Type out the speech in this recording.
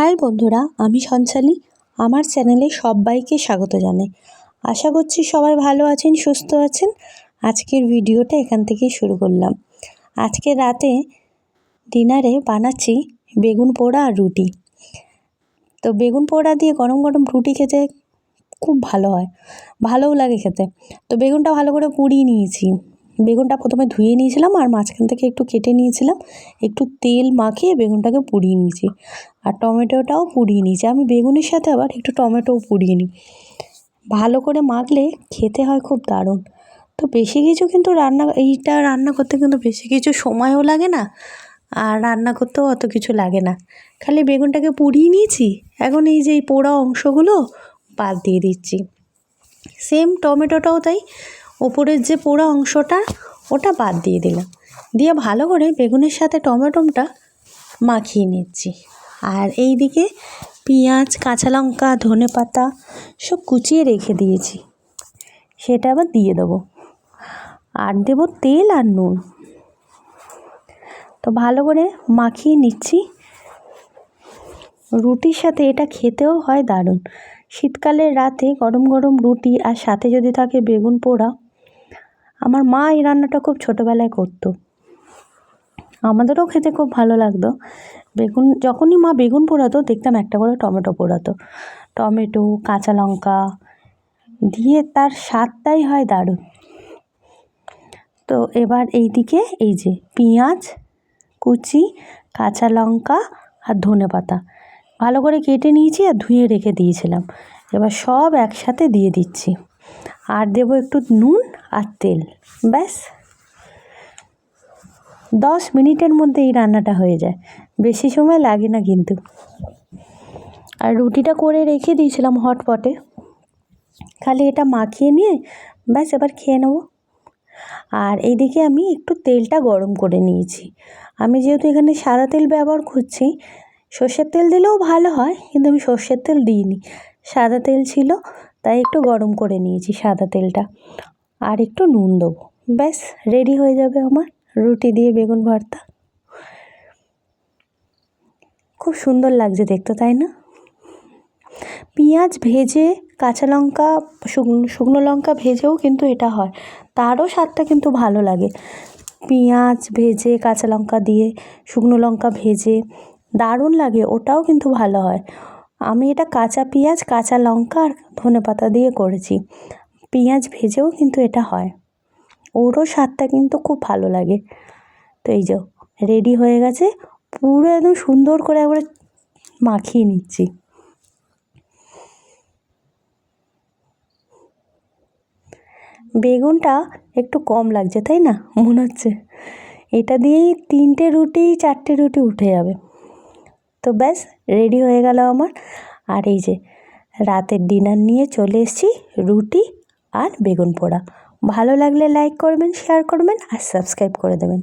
High বন্ধুরা, আমি সঞ্চালী। আমার চ্যানেলে সবাইকে স্বাগত জানাই। আশা করছি সবাই ভালো আছেন, সুস্থ আছেন। আজকের ভিডিওটা এখান থেকেই শুরু করলাম। আজকে রাতে ডিনারে বানাচ্ছি বেগুন পোড়া আর রুটি। তো বেগুন পোড়া দিয়ে গরম গরম রুটি খেতে খুব ভালো হয়, ভালোও লাগে খেতে। তো বেগুনটা ভালো করে পুড়িয়ে নিয়েছি। বেগুনটা প্রথমে ধুয়ে নিয়েছিলাম আর মাঝখান থেকে একটু কেটে নিয়েছিলাম, একটু তেল মাখিয়ে বেগুনটাকে পুড়িয়ে নিয়েছি। আর টমেটোটাও পুড়িয়ে নিয়েছি। আমি বেগুনের সাথে আবার একটু টমেটোও পুড়িয়ে নিই। ভালো করে মাখলে খেতে হয় খুব দারুণ। তো বেশি কিছু কিন্তু এইটা রান্না করতে কিন্তু বেশি কিছু সময়ও লাগে না, আর রান্না করতেও অত কিছু লাগে না। খালি বেগুনটাকে পুড়িয়ে নিয়েছি, এখন এই যে এই পোড়া অংশগুলো বাদ দিয়ে দিচ্ছি। সেম টমেটোটাও তাই, ওপরের যে পোড়া অংশটা ওটা বাদ দিয়ে দিলাম, দিয়ে ভালো করে বেগুনের সাথে টমেটোটা মাখিয়ে নিচ্ছি। আর এই দিকে পেঁয়াজ, কাঁচা লঙ্কা, ধনেপাতা সব কুচিয়ে রেখে দিয়েছি, সেটা আবার দিয়ে দেবো। আর দেবো তেল আর নুন। তো ভালো করে মাখিয়ে নিচ্ছি। রুটির সাথে এটা খেতেও হয় দারুণ। শীতকালের রাতে গরম গরম রুটি আর সাথে যদি থাকে বেগুন পোড়া। আমার মা এই রান্নাটা খুব ছোটোবেলায় করতো, আমাদেরও খেতে খুব ভালো লাগতো। যখনই মা বেগুন পোড়াতো দেখতাম একটা করে টমেটো পোড়াতো। টমেটো, কাঁচা লঙ্কা দিয়ে তার স্বাদটাই হয় দারুণ। তো এবার এইদিকে এই যে পেঁয়াজ কুচি, কাঁচা লঙ্কা আর ধনেপাতা ভালো করে কেটে নিয়েছি আর ধুয়ে রেখে দিয়েছিলাম। এবার সব একসাথে দিয়ে দিচ্ছি, আর দেবো একটু নুন আর তেল। ব্যাস 10 মিনিটের মধ্যে এই রান্নাটা হয়ে যায়, বেশি সময় লাগে না কিন্তু। আর রুটিটা করে রেখে দিয়েছিলাম হটপটে, খালি এটা মাখিয়ে নিয়ে ব্যাস এবার খেয়ে নেব। আর এইদিকে আমি একটু তেলটা গরম করে নিয়েছি। আমি যেহেতু এখানে সাদা তেল ব্যবহার করছি, সর্ষের তেল দিলেও ভালো হয়, কিন্তু আমি সর্ষের তেল দিইনি, সাদা তেল ছিল তাই একটু গরম করে নিয়েছি সাদা তেলটা। আর একটু নুন দেবো, ব্যাস রেডি হয়ে যাবে আমার রুটি দিয়ে বেগুন ভর্তা। খুব সুন্দর লাগছে দেখতে, তাই না? পেঁয়াজ ভেজে, কাঁচা লঙ্কা, শুকনো লঙ্কা ভেজেও কিন্তু এটা হয়, তারও স্বাদটা কিন্তু ভালো লাগে। পেঁয়াজ ভেজে, কাঁচা লঙ্কা দিয়ে, শুকনো লঙ্কা ভেজে দারুণ লাগে, ওটাও কিন্তু ভালো হয়। আমি এটা কাঁচা পেঁয়াজ, কাঁচা লঙ্কা আর ধনেপাতা দিয়ে করেছি। পেঁয়াজ ভেজেও কিন্তু এটা হয়, ওরও স্বাদটা কিন্তু খুব ভালো লাগে। তো এই যে রেডি হয়ে গেছে, পুরো একদম সুন্দর করে একবারে মাখিয়ে নিচ্ছি। বেগুনটা একটু কম লাগছে, তাই না? মনে হচ্ছে এটা দিয়েই 3টে রুটি 4টে রুটি উঠে যাবে। তো ব্যাস রেডি হয়ে গেল আমার। আর এই যে রাতের ডিনার নিয়ে চলে এসেছি, রুটি আর বেগুন পোড়া। ভালো লাগলে লাইক করবেন, শেয়ার করবেন আর সাবস্ক্রাইব করে দেবেন।